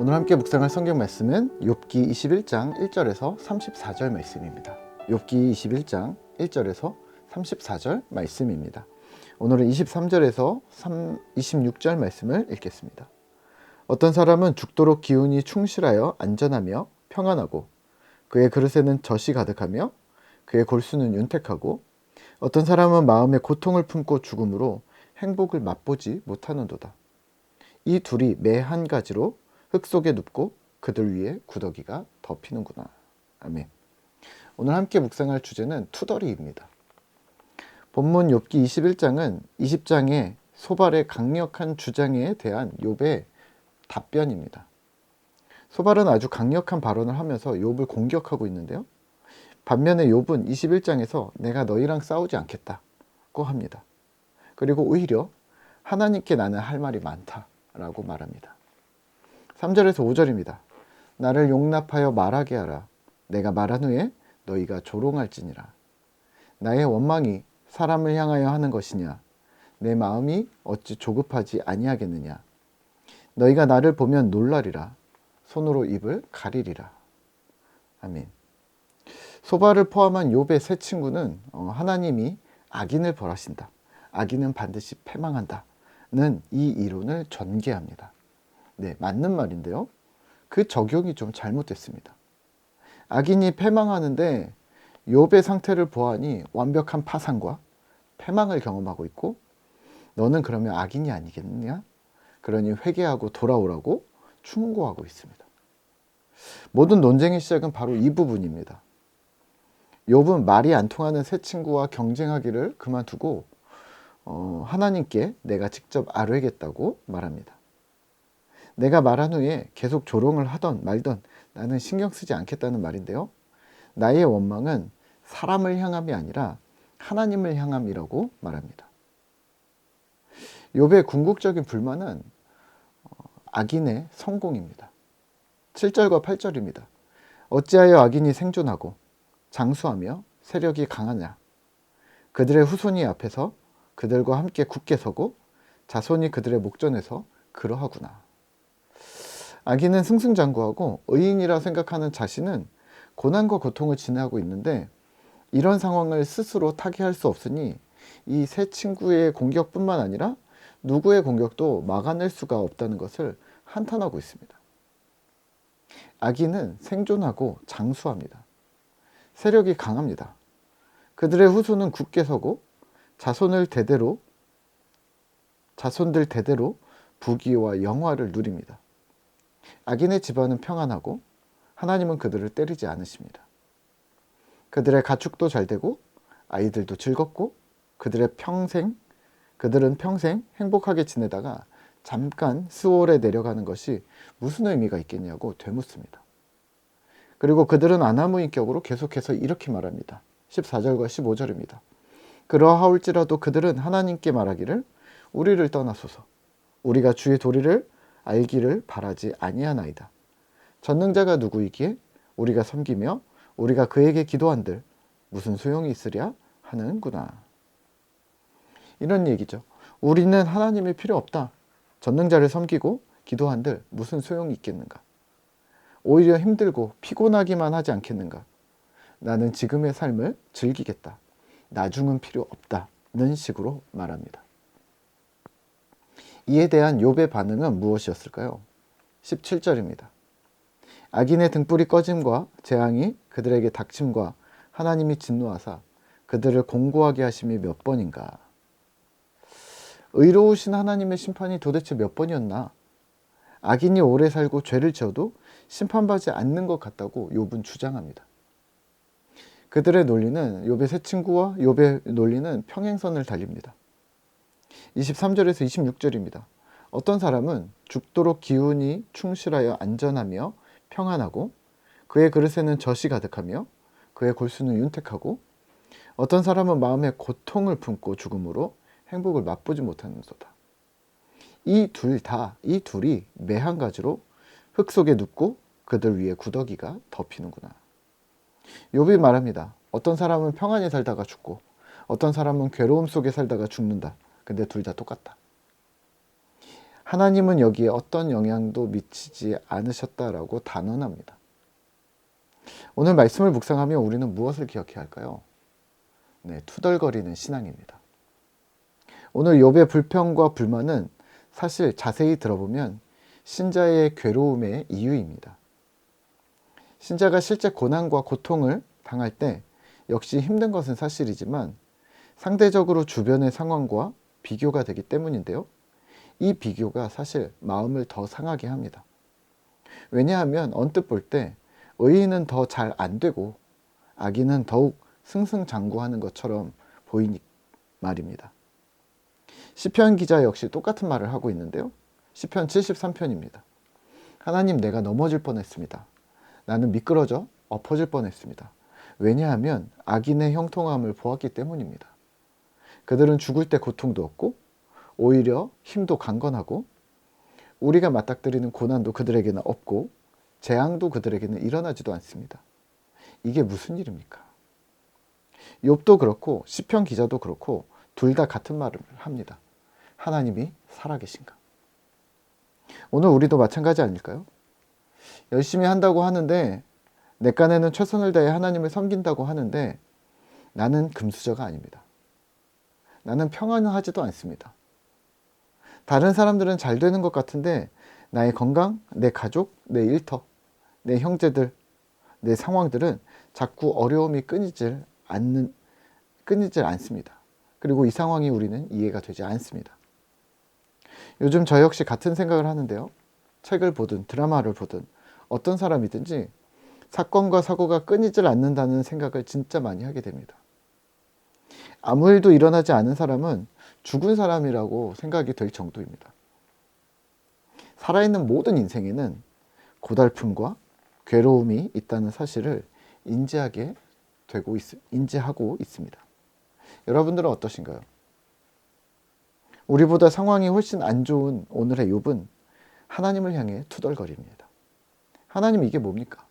오늘 함께 묵상할 성경 말씀은 욥기 21장 1절에서 34절 말씀입니다. 욥기 21장 1절에서 34절 말씀입니다. 오늘은 23절에서 26절 말씀을 읽겠습니다. 어떤 사람은 죽도록 기운이 충실하여 안전하며 평안하고 그의 그릇에는 젖이 가득하며 그의 골수는 윤택하고 어떤 사람은 마음에 고통을 품고 죽음으로 행복을 맛보지 못하는도다. 이 둘이 매 한 가지로 흙 속에 눕고 그들 위에 구더기가 덮이는구나. 아멘. 오늘 함께 묵상할 주제는 투덜이입니다. 본문 욥기 21장은 20장의 소발의 강력한 주장에 대한 욥의 답변입니다. 소발은 아주 강력한 발언을 하면서 욥을 공격하고 있는데요. 반면에 욥은 21장에서 내가 너희랑 싸우지 않겠다고 합니다. 그리고 오히려 하나님께 나는 할 말이 많다라고 말합니다. 3절에서 5절입니다. 나를 용납하여 말하게 하라. 내가 말한 후에 너희가 조롱할지니라. 나의 원망이 사람을 향하여 하는 것이냐? 내 마음이 어찌 조급하지 아니하겠느냐? 너희가 나를 보면 놀라리라. 손으로 입을 가리리라. 아멘. 소발을 포함한 욥의 세 친구는 하나님이 악인을 벌하신다. 악인은 반드시 패망한다는 이 이론을 전개합니다. 네, 맞는 말인데요. 그 적용이 좀 잘못됐습니다. 악인이 패망하는데 욥의 상태를 보아하니 완벽한 파산과 패망을 경험하고 있고 너는 그러면 악인이 아니겠느냐? 그러니 회개하고 돌아오라고 충고하고 있습니다. 모든 논쟁의 시작은 바로 이 부분입니다. 욥은 말이 안 통하는 새 친구와 경쟁하기를 그만두고 하나님께 내가 직접 아뢰겠다고 말합니다. 내가 말한 후에 계속 조롱을 하던 말던 나는 신경 쓰지 않겠다는 말인데요. 나의 원망은 사람을 향함이 아니라 하나님을 향함이라고 말합니다. 욥의 궁극적인 불만은 악인의 성공입니다. 7절과 8절입니다. 어찌하여 악인이 생존하고 장수하며 세력이 강하냐? 그들의 후손이 앞에서 그들과 함께 굳게 서고 자손이 그들의 목전에서 그러하구나. 악인은 승승장구하고 의인이라 생각하는 자신은 고난과 고통을 지나고 있는데 이런 상황을 스스로 타개할 수 없으니 이 세 친구의 공격뿐만 아니라 누구의 공격도 막아낼 수가 없다는 것을 한탄하고 있습니다. 악인은 생존하고 장수합니다. 세력이 강합니다. 그들의 후손은 굳게 서고 자손들 대대로 부귀와 영화를 누립니다. 악인의 집안은 평안하고 하나님은 그들을 때리지 않으십니다. 그들의 가축도 잘 되고 아이들도 즐겁고 그들은 평생 행복하게 지내다가 잠깐 스올에 내려가는 것이 무슨 의미가 있겠냐고 되묻습니다. 그리고 그들은 아나무인격으로 계속해서 이렇게 말합니다. 14절과 15절입니다. 그러하올지라도 그들은 하나님께 말하기를 우리를 떠나소서. 우리가 주의 도리를 알기를 바라지 아니하나이다. 전능자가 누구이기에 우리가 섬기며 우리가 그에게 기도한들 무슨 소용이 있으랴 하는구나. 이런 얘기죠. 우리는 하나님이 필요 없다. 전능자를 섬기고 기도한들 무슨 소용이 있겠는가. 오히려 힘들고 피곤하기만 하지 않겠는가. 나는 지금의 삶을 즐기겠다. 나중은 필요 없다는 식으로 말합니다. 이에 대한 욥의 반응은 무엇이었을까요? 17절입니다. 악인의 등불이 꺼짐과 재앙이 그들에게 닥침과 하나님이 진노하사 그들을 공고하게 하심이 몇 번인가. 의로우신 하나님의 심판이 도대체 몇 번이었나. 악인이 오래 살고 죄를 지어도 심판받지 않는 것 같다고 욥은 주장합니다. 그들의 논리는 욥의 세 친구와 욥의 논리는 평행선을 달립니다. 23절에서 26절입니다. 어떤 사람은 죽도록 기운이 충실하여 안전하며 평안하고 그의 그릇에는 젖이 가득하며 그의 골수는 윤택하고 어떤 사람은 마음에 고통을 품고 죽음으로 행복을 맛보지 못하는도다. 이 둘이 매 한 가지로 흙 속에 눕고 그들 위에 구더기가 덮이는구나. 욥이 말합니다. 어떤 사람은 평안히 살다가 죽고 어떤 사람은 괴로움 속에 살다가 죽는다. 근데 둘 다 똑같다. 하나님은 여기에 어떤 영향도 미치지 않으셨다라고 단언합니다. 오늘 말씀을 묵상하며 우리는 무엇을 기억해야 할까요? 네, 투덜거리는 신앙입니다. 오늘 욥의 불평과 불만은 사실 자세히 들어보면 신자의 괴로움의 이유입니다. 신자가 실제 고난과 고통을 당할 때 역시 힘든 것은 사실이지만 상대적으로 주변의 상황과 비교가 되기 때문인데요. 이 비교가 사실 마음을 더 상하게 합니다. 왜냐하면 언뜻 볼 때 의인은 더 잘 안 되고 악인은 더욱 승승장구하는 것처럼 보이니 말입니다. 시편 기자 역시 똑같은 말을 하고 있는데요. 시편 73편입니다. 하나님, 내가 넘어질 뻔했습니다. 나는 미끄러져 엎어질 뻔했습니다. 왜냐하면 악인의 형통함을 보았기 때문입니다. 그들은 죽을 때 고통도 없고 오히려 힘도 강건하고 우리가 맞닥뜨리는 고난도 그들에게는 없고 재앙도 그들에게는 일어나지도 않습니다. 이게 무슨 일입니까? 욥도 그렇고 시편 기자도 그렇고 둘 다 같은 말을 합니다. 하나님이 살아계신가? 오늘 우리도 마찬가지 아닐까요? 열심히 한다고 하는데 내 깐에는 최선을 다해 하나님을 섬긴다고 하는데 나는 금수저가 아닙니다. 나는 평안하지도 않습니다. 다른 사람들은 잘 되는 것 같은데 나의 건강, 내 가족, 내 일터, 내 형제들, 내 상황들은 자꾸 어려움이 끊이질 않습니다. 그리고 이 상황이 우리는 이해가 되지 않습니다. 요즘 저 역시 같은 생각을 하는데요. 책을 보든 드라마를 보든 어떤 사람이든지 사건과 사고가 끊이질 않는다는 생각을 진짜 많이 하게 됩니다. 아무 일도 일어나지 않은 사람은 죽은 사람이라고 생각이 될 정도입니다. 살아있는 모든 인생에는 고달픔과 괴로움이 있다는 사실을 인지하고 있습니다. 여러분들은 어떠신가요? 우리보다 상황이 훨씬 안 좋은 오늘의 욥은 하나님을 향해 투덜거립니다. 하나님, 이게 뭡니까?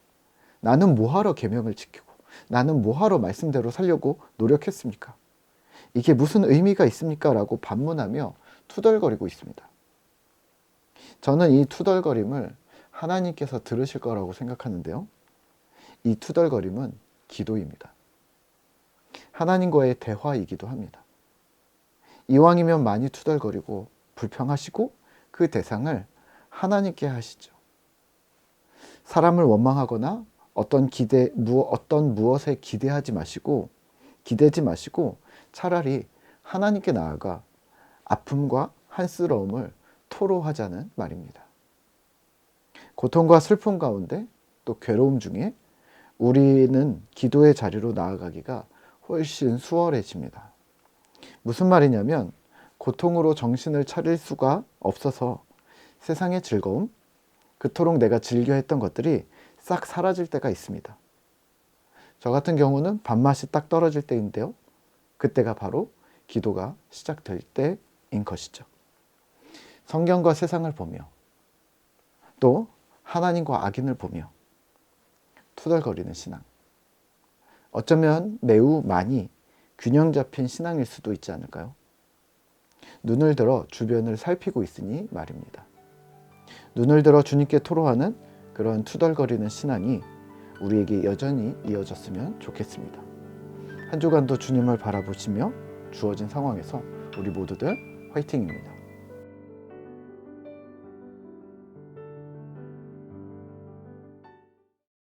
나는 뭐하러 계명을 지키고 나는 뭐하러 말씀대로 살려고 노력했습니까? 이게 무슨 의미가 있습니까? 라고 반문하며 투덜거리고 있습니다. 저는 이 투덜거림을 하나님께서 들으실 거라고 생각하는데요. 이 투덜거림은 기도입니다. 하나님과의 대화이기도 합니다. 이왕이면 많이 투덜거리고 불평하시고 그 대상을 하나님께 하시죠. 사람을 원망하거나 어떤 무엇에 기대지 마시고 차라리 하나님께 나아가 아픔과 한스러움을 토로하자는 말입니다. 고통과 슬픔 가운데 또 괴로움 중에 우리는 기도의 자리로 나아가기가 훨씬 수월해집니다. 무슨 말이냐면 고통으로 정신을 차릴 수가 없어서 세상의 즐거움, 그토록 내가 즐겨 했던 것들이 싹 사라질 때가 있습니다. 저 같은 경우는 밥맛이 딱 떨어질 때인데요. 그때가 바로 기도가 시작될 때인 것이죠. 성경과 세상을 보며 또 하나님과 악인을 보며 투덜거리는 신앙. 어쩌면 매우 많이 균형 잡힌 신앙일 수도 있지 않을까요? 눈을 들어 주변을 살피고 있으니 말입니다. 눈을 들어 주님께 토로하는 그런 투덜거리는 신앙이 우리에게 여전히 이어졌으면 좋겠습니다. 한 주간도 주님을 바라보시며 주어진 상황에서 우리 모두들 화이팅입니다.